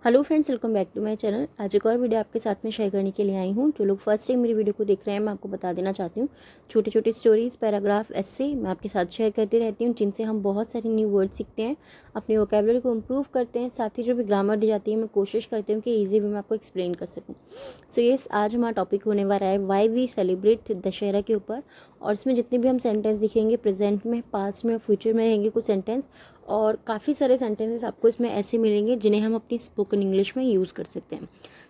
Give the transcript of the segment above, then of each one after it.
Hello friends, welcome back to my channel. आज एक और वीडियो आपके साथ में शेयर करने के लिए आई हूँ। जो लोग फर्स्ट टाइम मेरी वीडियो को देख रहे हैं, मैं आपको बता देना चाहती हूँ, छोटी छोटी स्टोरीज, पैराग्राफ, ऐसे मैं आपके साथ शेयर करती रहती हूँ, जिनसे हम बहुत सारे न्यू वर्ड सीखते हैं, अपनी वोकैबुलरी को इम्प्रूव करते हैं। साथ ही जो भी ग्रामर दी जाती है, मैं कोशिश करती हूँ कि ईजी वे में आपको एक्सप्लेन कर सकूँ। सो येस, आज हमारा टॉपिक होने वाला है वाई वी सेलिब्रेट दशहरा के ऊपर। और इसमें जितने भी हम सेंटेंस दिखेंगे, प्रेजेंट में, पास्ट में, फ्यूचर में रहेंगे कुछ सेंटेंस, और काफ़ी सारे सेंटेंसेस आपको इसमें ऐसे मिलेंगे जिन्हें हम अपनी स्पोकन इंग्लिश में यूज़ कर सकते हैं।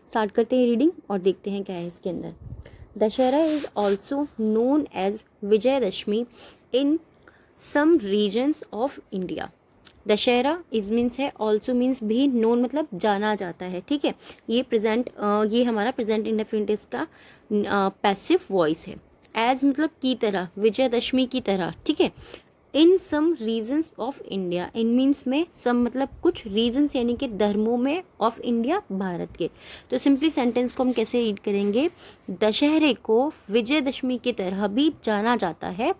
स्टार्ट करते हैं रीडिंग और देखते हैं क्या है इसके अंदर। Dussehra is also known as Vijayadashami in some regions of India. Dussehra is means है, ऑल्सो मीन्स भी, नोन मतलब जाना जाता है। ठीक है, ये प्रेजेंट, ये हमारा प्रेजेंट इंडेफिनिटिव का पैसिव वॉइस है। एज मतलब की तरह, विजयदशमी की तरह। ठीक है, in some regions of India, इन मीन्स में, सम मतलब कुछ, रीजन्स यानी कि धर्मों में, ऑफ इंडिया भारत के। तो सिंपली सेंटेंस को हम कैसे रीड करेंगे? दशहरे को विजयदशमी की तरह भी जाना जाता है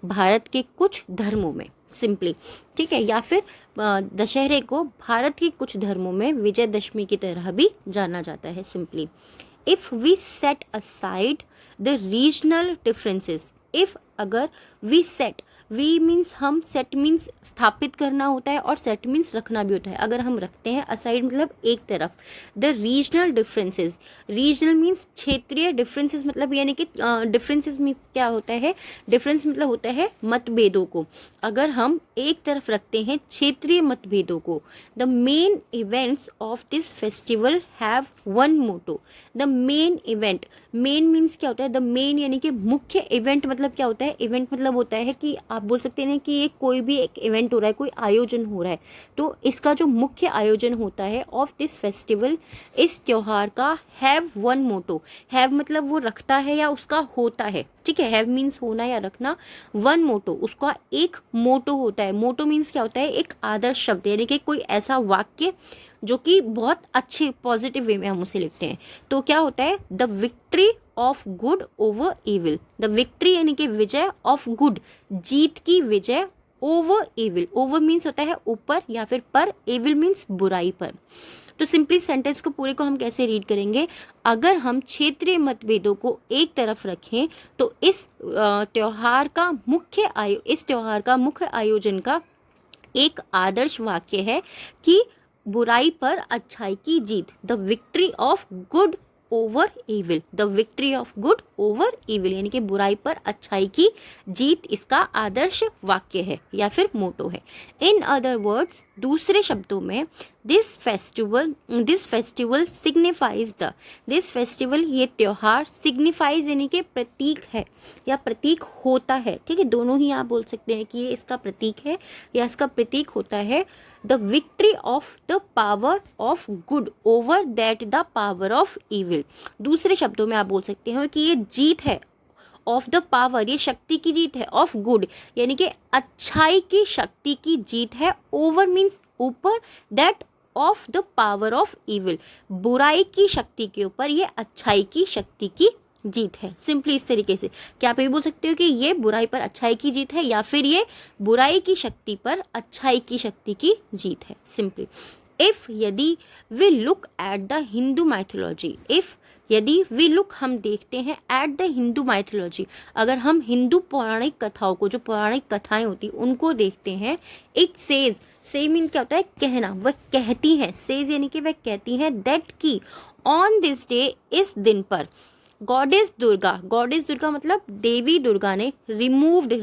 भारत के कुछ धर्मों में, सिंपली। ठीक है, या फिर दशहरे को भारत के कुछ धर्मों में विजयदशमी की तरह भी जाना जाता है, simply. If we set aside the regional differences, if अगर वी सेट, वी मीन्स हम, सेट मीन्स स्थापित करना होता है और सेट मीन्स रखना भी होता है। अगर हम रखते हैं, असाइड मतलब एक तरफ, the regional differences, regional means क्षेत्रीय, डिफरेंसेस मतलब यानी कि डिफरेंसेस मीन्स क्या होता है? डिफरेंस मतलब होता है मतभेदों को। अगर हम एक तरफ रखते हैं क्षेत्रीय मतभेदों को, the main events of this festival have one motto. The main event, main means क्या होता है? द मेन यानी कि मुख्य, इवेंट मतलब क्या होता है? इवेंट मतलब होता है कि आप बोल सकते हैं कि ये कोई भी एक इवेंट हो रहा है, कोई आयोजन हो रहा है, तो इसका जो मुख्य आयोजन होता है ऑफ दिस फेस्टिवल, इस त्योहार का, हैव वन मोटो। हैव मतलब वो रखता है या उसका होता है। ठीक है, हैव मीन्स होना या रखना, वन मोटो उसका एक मोटो होता है। मोटो मीन्स क्या होता है? एक आदर्श शब्द, यानी कि कोई ऐसा वाक्य जो कि बहुत अच्छे पॉजिटिव वे में हम उसे लिखते हैं। तो क्या होता है? The victory of good over evil. The victory यानी कि विजय, ऑफ गुड जीत की विजय, ओवर इविल, ओवर मीन्स होता है ऊपर या फिर पर, इविल मीन्स बुराई पर। तो सिंपली सेंटेंस को पूरे को हम कैसे रीड करेंगे? अगर हम क्षेत्रीय मतभेदों को एक तरफ रखें तो इस त्योहार का मुख्य आयोजन का एक आदर्श वाक्य है कि बुराई पर अच्छाई की जीत, the victory of good over evil, the victory of good over evil, यानी कि बुराई पर अच्छाई की जीत इसका आदर्श वाक्य है या फिर मोटो है। इन अदर वर्ड्स, दूसरे शब्दों में, this festival signifies the, this festival ये त्योहार, सिग्निफाइज यानी कि प्रतीक है या प्रतीक होता है। ठीक है, दोनों ही आप बोल सकते हैं कि ये इसका प्रतीक है या इसका प्रतीक होता है, the victory of the power of good over that the power of evil. दूसरे शब्दों में आप बोल सकते हैं कि ये जीत है, ऑफ द पावर ये शक्ति की जीत है, ऑफ गुड यानी कि अच्छाई की शक्ति की जीत है, ओवर मीन्स ऊपर, that of the power of evil बुराई की शक्ति के ऊपर ये अच्छाई की शक्ति की जीत है। सिंपली इस तरीके से क्या आप ये बोल सकते हो कि ये बुराई पर अच्छाई की जीत है या फिर ये बुराई की शक्ति पर अच्छाई की शक्ति की जीत है, सिंपली। इफ यदि we look at the Hindu mythology, if यदि वी लुक हम देखते हैं, एट द हिंदू माइथोलॉजी अगर हम हिंदू पौराणिक कथाओं को, जो पौराणिक कथाएं होती उनको देखते हैं, इट सेज, से मीन क्या होता है? कहना, वह कहती हैं, सेज यानी कि वह कहती हैं, दैट की ऑन दिस डे, इस दिन पर, गॉडेस दुर्गा मतलब देवी दुर्गा ने, रिमूव्ड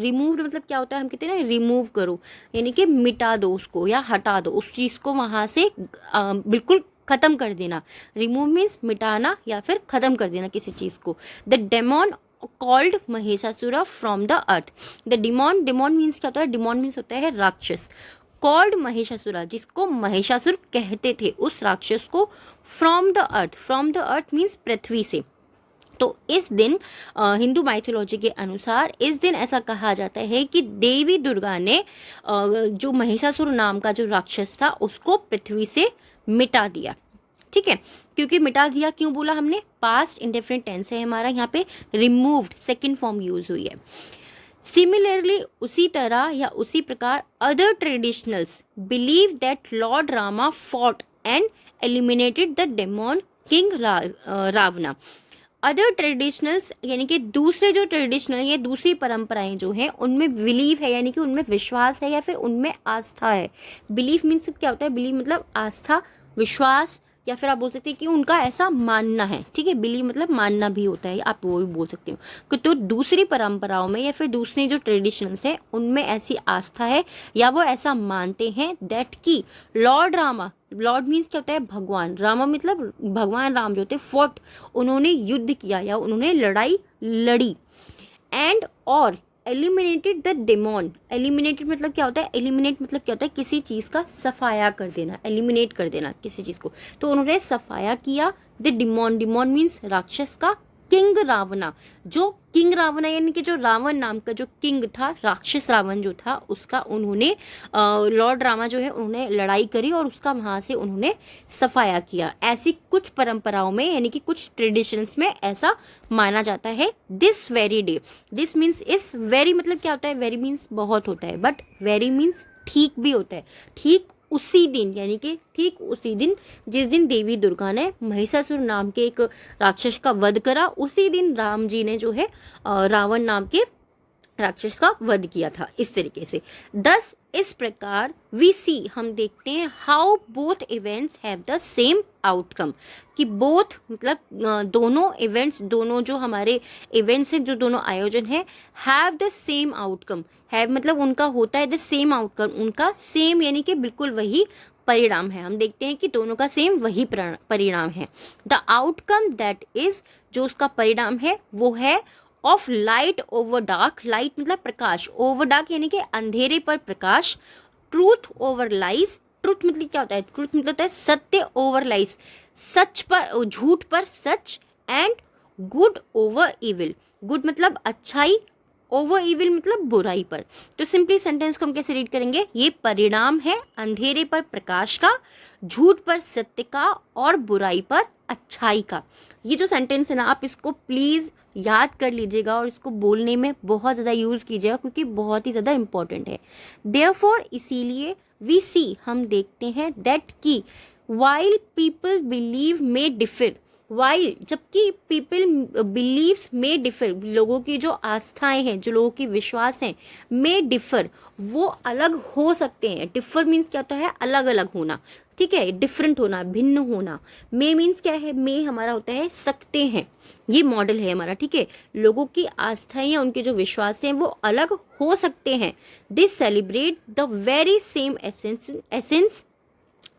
मतलब क्या होता है? हम कहते हैं ना रिमूव करो, यानी कि मिटा दो उसको या हटा दो उस चीज़ को, वहाँ से बिल्कुल खत्म कर देना। रिमूव मीन्स मिटाना या फिर खत्म कर देना किसी चीज़ को। The demon called Mahishasura from the earth. The demon means क्या होता है? डिमोन मीन्स होता है राक्षस। कॉल्ड महिषासुर जिसको महिषासुर कहते थे, उस राक्षस को, फ्रॉम द अर्थ मीन्स पृथ्वी से। तो इस दिन हिंदू माइथोलॉजी के अनुसार इस दिन ऐसा कहा जाता है कि देवी दुर्गा ने जो महिषासुर नाम का जो राक्षस था उसको पृथ्वी से मिटा दिया। ठीक है, क्योंकि मिटा दिया क्यों बोला हमने? पास्ट इंडेफिनिट टेंस है हमारा, यहाँ पे रिमूव्ड सेकंड फॉर्म यूज हुई है। सिमिलरली उसी तरह या उसी प्रकार other traditionals believe that lord Rama fought and eliminated the demon king Ravana. Other traditionals यानी कि दूसरे जो ट्रेडिशनल या दूसरी परंपराएं जो हैं उनमें बिलीव है यानी कि उनमें विश्वास है या फिर उनमें आस्था है। बिलीफ मीन्स क्या होता है? बिलीव मतलब आस्था, विश्वास, या फिर आप बोल सकते हैं कि उनका ऐसा मानना है। ठीक है, बिलीव मतलब मानना भी होता है, आप वो भी बोल सकते हो कि तो दूसरी परंपराओं में या फिर दूसरी जो ट्रेडिशंस है उनमें ऐसी आस्था है या वो ऐसा मानते हैं दैट की लॉर्ड रामा, लॉर्ड मीन्स क्या होता है? भगवान, रामा मतलब भगवान राम जो होते फोर्ट, उन्होंने युद्ध किया या उन्होंने लड़ाई लड़ी, एंड और एलिमिनेटेड द डेमोन। एलिमिनेटेड मतलब क्या होता है? एलिमिनेट मतलब क्या होता है? किसी चीज़ का सफाया कर देना, एलिमिनेट कर देना किसी चीज़ को, तो उन्होंने सफाया किया द डिमोन। डिमोन मीन्स राक्षस का किंग रावणा, जो किंग रावणा यानी कि जो रावण नाम का जो किंग था, राक्षस रावण जो था, उसका उन्होंने लॉर्ड रामा जो है उन्होंने लड़ाई करी और उसका वहाँ से उन्होंने सफाया किया। ऐसी कुछ परंपराओं में यानी कि कुछ ट्रेडिशंस में ऐसा माना जाता है this very day. This means इस, वेरी मतलब क्या होता है? वेरी मीन्स बहुत होता है, बट वेरी मीन्स ठीक भी होता है। ठीक उसी दिन यानी कि ठीक उसी दिन जिस दिन देवी दुर्गा ने महिषासुर नाम के एक राक्षस का वध करा, उसी दिन राम जी ने जो है रावण नाम के राक्षस का वध किया था। इस तरीके से दस इस प्रकार वी सी, हम देखते हैं how both events have the same outcome, कि बोथ मतलब दोनों इवेंट्स, दोनों जो हमारे इवेंट्स हैं, जो दोनों आयोजन है, have the same outcome. Have मतलब उनका होता है द सेम आउटकम, उनका सेम यानी कि बिल्कुल वही परिणाम है। हम देखते हैं कि दोनों का सेम वही परिणाम है। द आउटकम दैट इज, जो उसका परिणाम है वो है of light over dark. Light मतलब प्रकाश, ओवर डार्क यानी कि अंधेरे पर प्रकाश। ट्रूथ ओवर लाइज, ट्रूथ मतलब क्या होता है? ट्रूथ मतलब होता है सत्य ओवर लाइज, सच पर, झूठ पर सच। And good over evil, good मतलब अच्छाई, ओवर इविल मतलब बुराई पर। तो सिंपली सेंटेंस को हम कैसे रीड करेंगे? ये परिणाम है अंधेरे पर प्रकाश का, झूठ पर सत्य का और बुराई पर अच्छाई का। ये जो सेंटेंस है ना, आप इसको प्लीज याद कर लीजिएगा और इसको बोलने में बहुत ज़्यादा यूज़ कीजिएगा क्योंकि बहुत ही ज़्यादा इंपॉर्टेंट है। देयरफॉर इसीलिए वी सी, हम देखते हैं दैट की वाइल पीपल बिलीव मे डिफर, वाइल जबकि पीपल बिलीव्स में डिफर, लोगों की जो आस्थाएं हैं, जो लोगों की विश्वास हैं, में डिफर वो अलग हो सकते हैं। डिफर मीन्स क्या होता है? अलग अलग होना, ठीक है, डिफरेंट होना, भिन्न होना। मे मीन्स क्या है? मे हमारा होता है सकते हैं, ये मॉडल है हमारा, ठीक है। लोगों की आस्थाएं या उनके जो विश्वास हैं वो अलग हो सकते हैं। दे celebrate the very same essence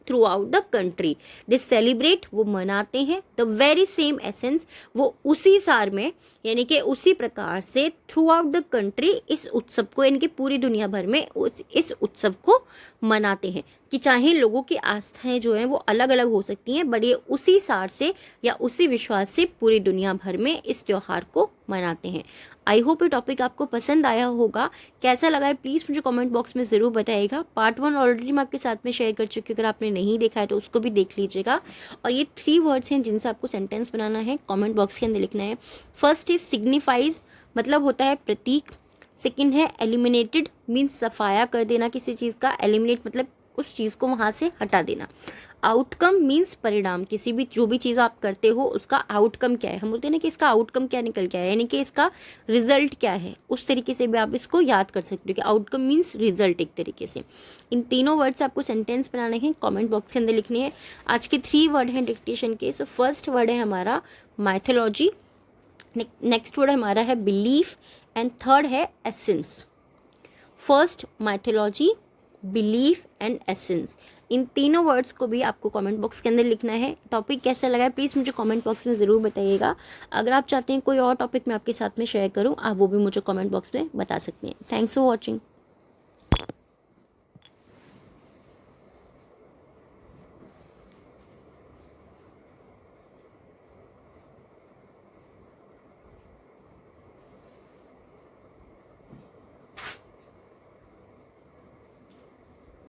through out the country. They celebrate वो मनाते हैं, द वेरी सेम एसेंस वो उसी सार में यानी कि उसी प्रकार से थ्रू आउट द कंट्री, इस उत्सव को यानी कि पूरी दुनिया भर में इस उत्सव को मनाते हैं। कि चाहे लोगों की आस्थाएं जो हैं वो अलग अलग हो सकती हैं, बट ये उसी सार से या उसी विश्वास से पूरी दुनिया भर में इस त्योहार को मनाते हैं। आई होप ये टॉपिक आपको पसंद आया होगा। कैसा लगा है प्लीज़ मुझे कमेंट बॉक्स में ज़रूर बताइएगा। पार्ट 1 ऑलरेडी मैं आपके साथ में शेयर कर चुकी हूँ, अगर आपने नहीं देखा है तो उसको भी देख लीजिएगा। और ये 3 वर्ड्स हैं जिनसे आपको सेंटेंस बनाना है, कमेंट बॉक्स के अंदर लिखना है। फर्स्ट इज सिग्निफाइज, मतलब होता है प्रतीक। सेकेंड है एलिमिनेटेड, मीन्स सफाया कर देना किसी चीज़ का। एलिमिनेट मतलब उस चीज़ को वहाँ से हटा देना। आउटकम मीन्स परिणाम, किसी भी जो भी चीज़ आप करते हो उसका आउटकम क्या है, हम बोलते हैं ना कि इसका आउटकम क्या निकल के आया, यानी कि इसका रिजल्ट क्या है। उस तरीके से भी आप इसको याद कर सकते हो कि आउटकम मीन्स रिजल्ट एक तरीके से। इन तीनों वर्ड से आपको सेंटेंस बनाने हैं, कमेंट बॉक्स के अंदर लिखने हैं। आज के 3 वर्ड हैं डिक्टेशन के। सो फर्स्ट वर्ड है हमारा माइथोलॉजी, नेक्स्ट वर्ड हमारा है बिलीफ एंड थर्ड है essence. First mythology, belief and essence, इन तीनों वर्ड्स को भी आपको कमेंट बॉक्स के अंदर लिखना है। टॉपिक कैसा लगा है प्लीज़ मुझे कमेंट बॉक्स में ज़रूर बताइएगा। अगर आप चाहते हैं कोई और टॉपिक मैं आपके साथ में शेयर करूं, आप वो भी मुझे कमेंट बॉक्स में बता सकते हैं। Thanks for watching.